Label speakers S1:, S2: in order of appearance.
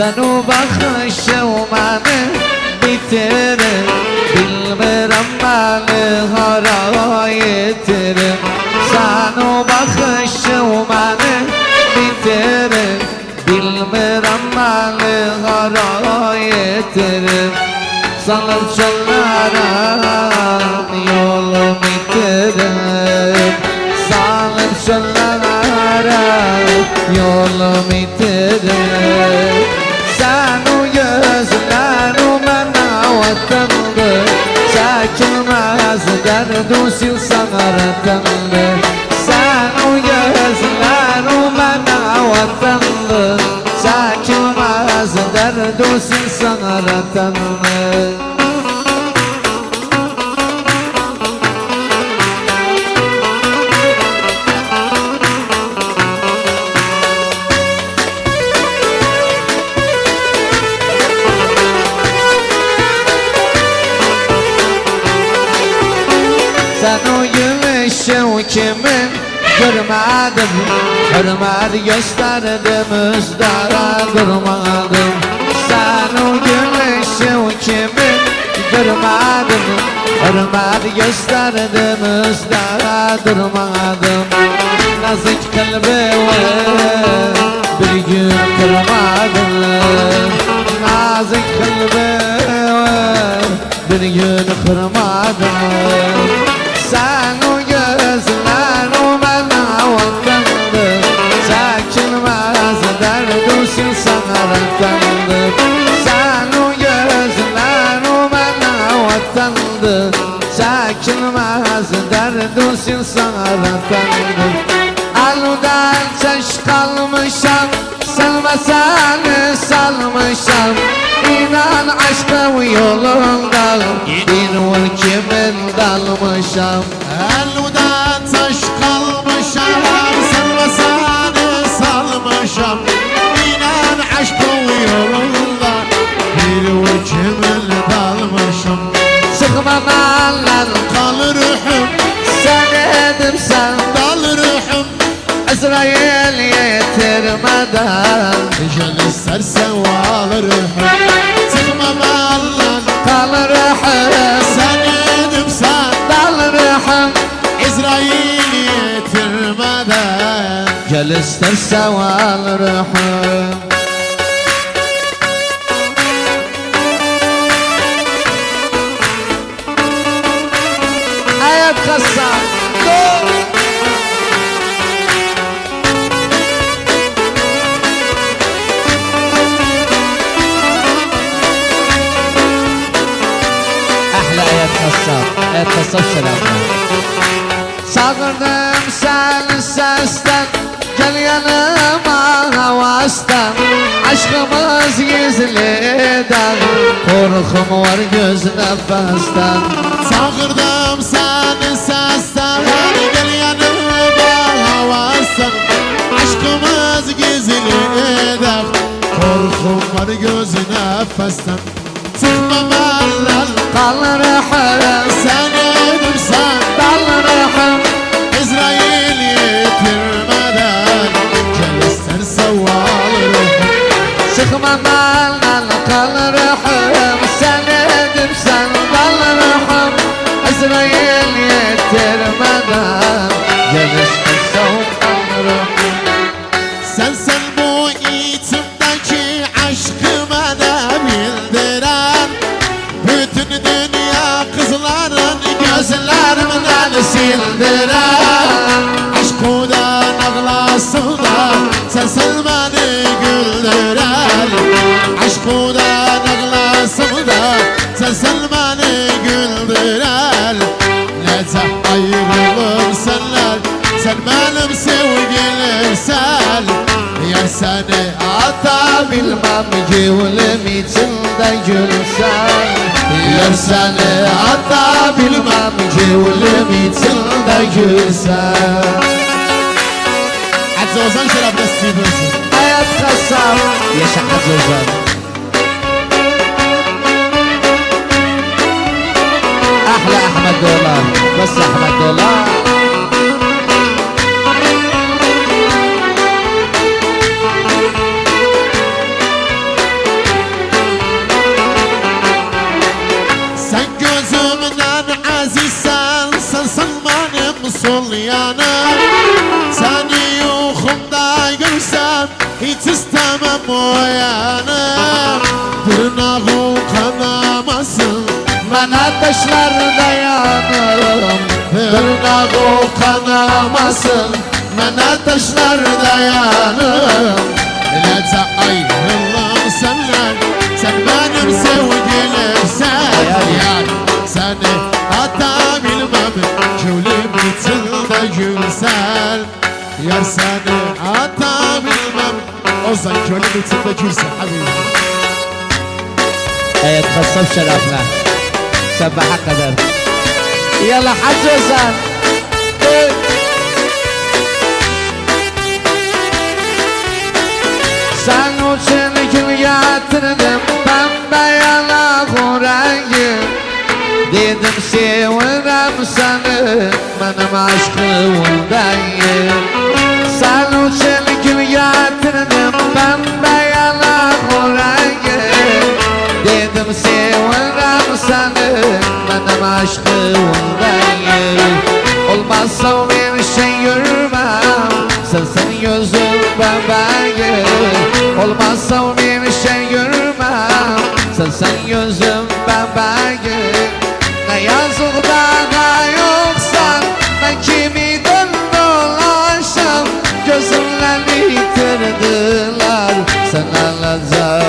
S1: Sen o bakışı umanı bitirir, bilmirəm məni hara yetirir. Sen o bakışı umanı bitirir, bilmirəm məni hara yetirir. Salır çöllərə yolum itirir, salır çöllərə yolum itirir. Sen o gözler o mənə vatandır, çəkilməz dərd o silsən artandır. Sen o gözler o mənə vatandır, çəkilməz dərd o silsən artandır. Sen o gülüşün kimin görmedim, hürmet gösterdim üzdara durmadım. Sen o gülüşün kimin görmedim, hürmet gösterdim üzdara durmadım. Nazik kalbimi bir gün kırmadım, nazik kalbimi bir gün kırmadım. Sen o gözler o bana vatandır, çekilmez derd o silsen artandır. Sen o gözler o bana vatandır, çekilmez derd o silsen artandır. Aludan çeş kalmışam, sevmeseni salmışam. İnan aşkım yolunda bir vur kimin dalmışam.
S2: Eludan taş kalmışam, sevmeseni salmışam. İnan aşkın yolunda bir vur kimin dalmışam.
S1: Sıkma mallar
S2: Kal ruhum,
S1: sen edimsen,
S2: dal ruhum.
S1: Azrail yetirmeden
S2: Gel istersen val ruhum. Sıkma mallan
S1: kal ruhum,
S2: sen edimsen,
S1: dal ruhum.
S2: İsrail yetirmeden.
S1: Gel istersen val ruhum. Hayat kasam dur. Ahla hayat kasam, hayat kasam selamlar. Çağırdım seni sesten, gel yanıma havastan. Aşkımız gizliden, korkum var göz nefesten.
S2: Çağırdım seni sesten, gel yanıma havastan. Aşkımız gizli eder, korkum var göz nefesten. Sıkma mallar
S1: Kal ruhum,
S2: sen edimsen,
S1: dal ruhum.
S2: İsrail yetirmeden. Gel istersen val ruhum.
S1: Sıkma maldan kal ruhum, sen edimsen dal ruhum. Azrail yetirmeden gel istersen kal ruhum.
S2: Sen bu içimdeki aşkı bana bildiren, bütün dünya kızların gözlerimden sildiren. Aşkıdan ağlasınlar, sen beni güldüren. Aşkıdan ağlasınlar, sen beni güldüren. Necə ayrılır senler, sen benim sevgilimsen. Yar seni
S1: Ata bilmem gülüm içinde gülsen. Yar seni ata bilmem gülüm içinde gülsen.
S2: Hacı Ozan şarabda Stevenson.
S1: Hayat kasam yaşa Hacı Ozan. Ahla Ahmet Dolar, bas Ahmet Dolar.
S2: istemem o yana. Tırnağım kanamasın,
S1: Ben ateşlerde yanırım.
S2: tırnağım kanamasın, ben ateşlerde yanırım. Nece ayrılım senden, sen benim sevgilimsen. Yar seni hata bilmem, gülüm içinde gülsen. Yar seni hata bilmem, o zaman gülüm içinde gülsen habibi.
S1: Evet kasap şerefle. Sabaha kadar. Yalla Hacı Ozan. Sen için gül getirdim pembe yanaklı rengi. Dedim sevirim seni benim aşkımdayım. Sen için gül getirdim pembe yanaklı rengi. Dedim sevirim seni benim aşkımdayım. Olmazsa bir şey görmem, sensin gözüm bebeğim. Olmazsa bir şey görmem, sensin gözüm bebeğim. Ne yazık daha yoksan, ben kimiden dolaşam. Gözümle bitirdiler, sen alacak